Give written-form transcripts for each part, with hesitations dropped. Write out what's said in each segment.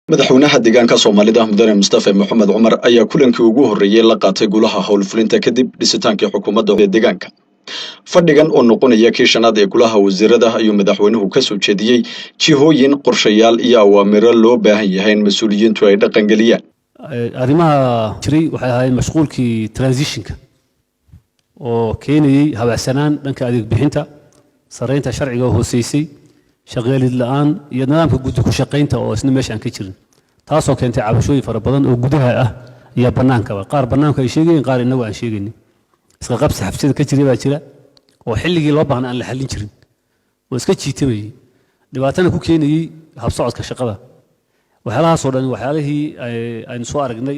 madaxweynaha deegaanka Soomaalida Mudane Mustafa Maxamed Cumar ayaa kulankii ugu horeeyay la qaatay golaha howlfulinta kadib dhisitaankii xukuumadda deegaanka. Fadhigan oo noqonaya kii shanaad ee golaha wasiirada ayuu madaxweynuhu ka soo jeediyay jihooyin qorshayaal iyo awaamiro loo baahan yahay in mas'uuliyiintu ay dhaqan galiyaan. arrimaha jiray waxay ahaayeen mashquulkii transitionka oo keenayay habacsanaan dhanka adeeg bixinta sareynta sharciga hooseysay shaqaalid la'aan iyo nidaamka guddi ku shaqeynta oo isna meesha aan ka jirin taasoo keentay cabashooyin fara badan oo gudaha ah iyo banaanka qaar banaanka ay sheegayeen qaar inagu aan sheegaynin iska qabsi xabsida ka jiray baa jira oo xilligii loo baahnaa aan la xallin jirin oo iska jiitamayay dhibaatana ku keenayay habsocodka shaqada waxyaalahaasoo dhan waxyaalihii aynu soo aragnay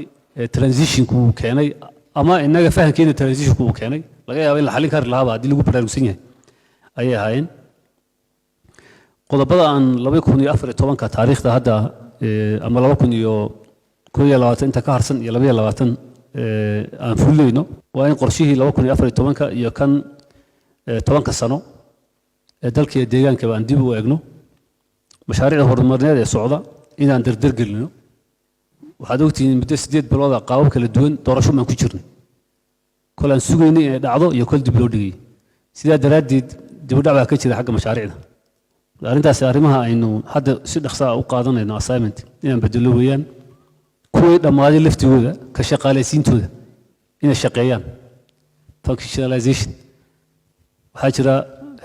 transitionku uu keenay ama inaga fahankeena transitionku uu keenay laga yaabo in la xallin kari lahaaba haddii lagu baraarugsan yahay ayay ahaayeen qodobada aan 2014 taariikhda hadda ama 2021 inta ka harsan iyo 2020 aan fulinayno waa in qorshihii 2014 iyo kan 10 sano ee dalka deegaanka baan dib u eegno mashaariicda horumarineed ee socda inaan dardar gelino waxaad ogtihiin muddo 8 bilood ah qaabab kala duwan doorasho maan ku jirnay kol aan sugaynay inay dhacdo iyo kol dib loo dhigay sidaa daraadeed dib u dhac baa ka jira xagga mashaariicda arrintaas arrimaha aynu hadda si dhaqso ah u qaadanayno assignment inaan bedelo weeyaan kuwii dhammaaday laftigooda ka shaqaalaysiintooda inay shaqeeyaan functionalization waxaa jira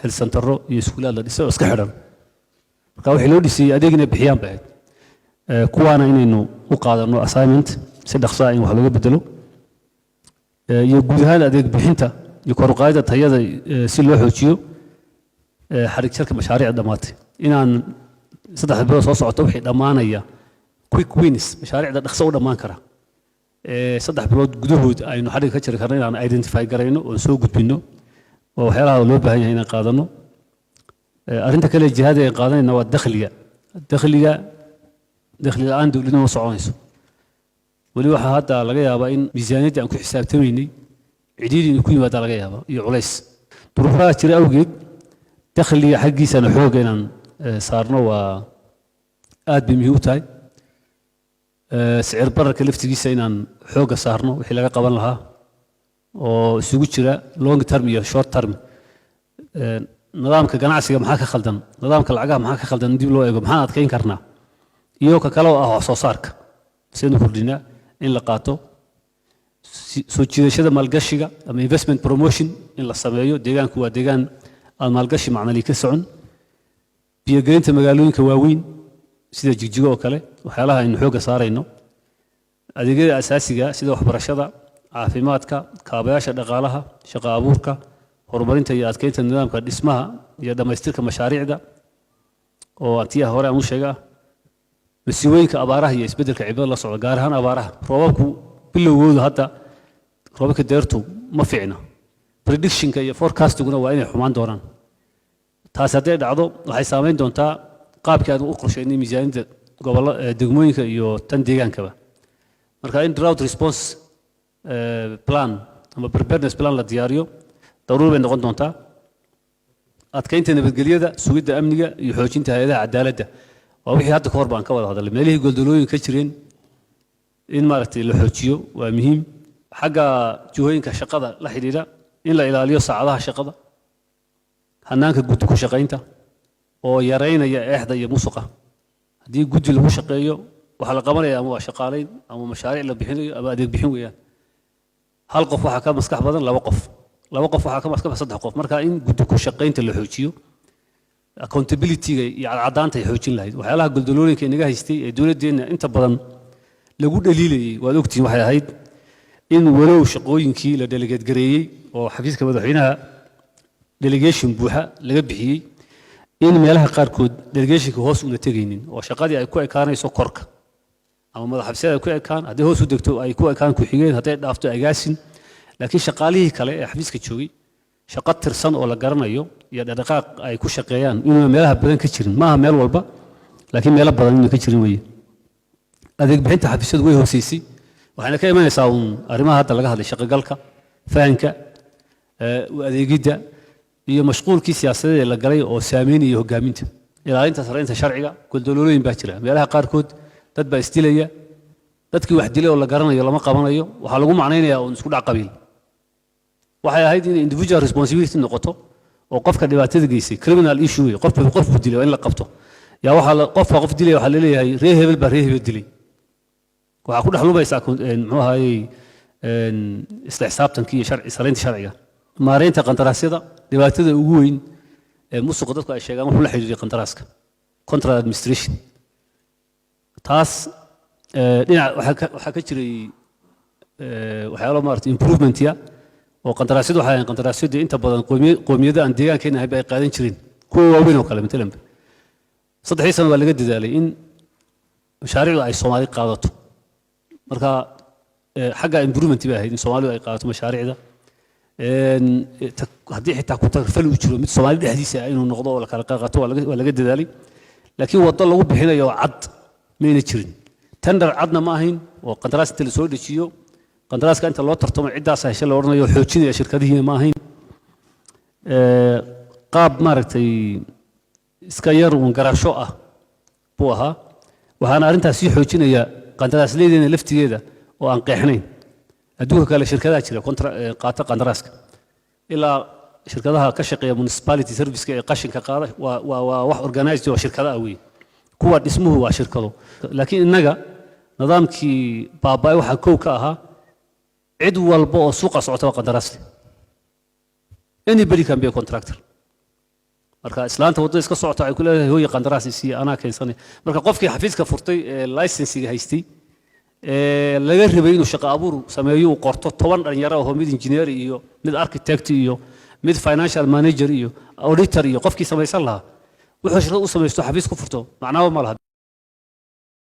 hel santaro iyo iskuulaad la dhisay oo iska xidhan marka wixii loo dhisay adeeg inay bixiyaan baa kuwaana inaynu u qaadano assignment si dhaqso ah in wax looga bedelo iyo guud ahaan adeeg bixinta iyo kor u qaadida tayada si loo xoojiyo xarig jarka mashaariic dhamaatay inaan 3 bilood soo socoto wixii dhamaanaya quick wins mashaariicda dhaqso u dhamaan kara 3 bilood gudahood aynu xarig ka jari karno inaan identify garayno oo soo gudbino oo waxyaalaha loo baahan yahay inaan qaadano arrinta kale jihada ay qaadanayna waa dakhliga aan dawladdu ma soconayso wali waxa hadda laga yaabaa in miisaaniyadda aan ku xisaabtamaynay cidhiidhi ku yimaada laga yaabaa iyo culays duruufaha jira awgeed dakhliga xaggiisana xooga inaan saarno waa aad bay muhiim u tahay sicir bararka laftigiisa inaan xooga saarno wixii laga qaban lahaa oo isugu jira long term iyo short term nidaamka ganacsiga maxaa ka khaldan nidaamka lacagaha maxaa ka khaldan dib loo eego maxaan adkeyn karnaa iyo ka kale oo ah wax soo saarka sidoo kordhina in la qaato soo jiidashada maalgashiga ama investment promotion in la sameeyo deegaanku waa deegaan aan maalgashi macnali ka socon biyo-gelinta magaalooyinka waaweyn sida jigjigo oo kale waxyaalaha aynu xooga saarayno adeegyada asaasiga sida waxbarashada caafimaadka kaabayaasha dhaqaalaha shaqo abuurka horumarinta iyo adkeynta nidaamka dhismaha iyo dhamaystirka mashaariicda oo antiyaha hore aan u sheegaa masiibooyinka abaaraha iyo isbeddelka cimilada la socda gaar ahaan abaaraha roobabku bilowgooda hadda roobabka deertu ma fiicna predictionka iyo forecastinguna waa inay xumaan doonaan taas hadday dhacdo waxay saameyn doontaa qaabkii aan u qorsheynay miisaaniyadda degmooyinka iyo tan deegaankaba marka in drought response plan ama preparedness plan la diyaariyo daruuri bay noqon doontaa adkeynta nabadgelyada sugidda amniga iyo xoojinta hay'adaha cadaaladda waa wixii hadda ka hor baan ka wada hadalnay meelihii goldolooyin ka jireen in maaragtay la xoojiyo waa muhiim xagga jihooyinka shaqada la xidhiidha in la ilaaliyo saacadaha shaqada hanaanka guddi ku shaqeynta oo yareynaya eexda iyo musuqa haddii guddi lagu shaqeeyo waxa la qabanaya ama waa shaqaaleyn ama mashaariic la bixinayo ama adeeg bixin weeyaan hal qof waxa ka maskax badan laba qof waxa ka maskax 3 qof marka in guddi ku shaqeynta la xoojiyo accountability-ga iyo caddaanta ay xoojin lahayd waxyaalaha goldolooyinka inaga haystay ee dawladdeena inta badan lagu dhaliilayay waad ogtiin waxay ahayd in walow shaqooyinkii la delegate gareeyay oo xafiiska madaxweynaha delegation buuxa laga bixiyay in meelaha qaarkood delegationka hoos una tegaynin oo shaqadii ay ku ekaanayso korka ama madaxxabsiyada ay ku ekaan haddii hoos u degto ay ku ekaan ku xigeen hadday dhaafto agaasin laakiin shaqaalihii kale ee xafiiska joogay shaqo tirsan oo la garanayo iyo dhaqdhaqaaq ay ku shaqeeyaan inuu meelaha badan ka jirin maaha meel walba laakiin meelo badan inuu ka jirin weeye adeeg bixinta xafiisyadu way hooseysay waxayna ka imanaysaa arrimaha hadda laga hadlay shaqagalka fahanka adeegidda iyo mashquulkii siyaasadeed ee la galay oo saameynaya hogaaminta ilaalinta sareynta sharciga goldolooyin baa jira meelaha qaarkood dad baa isdilaya dadkii wax dilay oo la garanayo lama qabanayo waxaa lagu macnaynayaa oo isku dhac qabiil waxay ahayd in individual responsibility noqoto oo qofka dhibaatada geysay criminal issue qofku dilay in la qabto yaa waxa qof dilay waxa la leeyahay ree hebel baa ree hebel dilay waxa ku dhaxlumaysaa muxuu ahaayay isla xisaabtankii sharciga sharciga maareynta qandaraasyada dhibaatada ugu weyn ee musuq dadku ay sheegaan wuxuu la xiriiray qandaraaska contract administration taas dhinac waxa ka jiray waxyaalo maartay improvement ya oo qandaraasyadu waxay ahayn qandaraasyadu inta badan qoomiyada aan deegaankeena ahayn bay qaadan jireen kuwa waaweyn oo kale matalan 3 sano waa laga dadaalay in mashaariicdu ay Soomaali qaadato marka xagga improvement bay ahayd in Soomaalidu ay qaadato mashaariicda haddii xitaa ku tarfal u jiro mid Soomaali dhexdiisa inuu noqdo oo la kala qaato waa laga dadaalay laakiin waddo lagu bixinayo cad meena jirin tender cadna ma ahayn oo qandaraas inta la soo dejiyo qandaraaska inta loo tartamo ciddaas hesha la oranayo xoojinaya shirkadihiina ma ahayn qaab maaragtay iska yar uun garasho ah buu ahaa waxaana arrintaas sii xoojinaya qandaraasleedeena laftigeeda oo aan qeexnayn adduunka kale shirkadaha jira qaata qandaraaska ilaa shirkadaha ka shaqeeya municipality service ee qashinka qaada waa wax organized oo shirkadaha weyn kuwa dhismuhu waa shirkado laakiin innaga nidaamkii baabay waxa koow ka ahaa cid walba oo suuqa socota qandaraas anybody can be a contractor marka islaanta wadada iska socota ay ku leedahay hooyo qandaraas si ana keensanay marka qofkii xafiiska furtay licensing haystay laga rabay inuu shaqo abuur sameeyo uu qorto 10 dhalinyaro oo mid engineer iyo mid architect iyo mid financial manager iyo auditor iyo qofkii samaysan lahaa wuxuu shaqo u sameeyo xafiis ku furto macnaheedu ma laha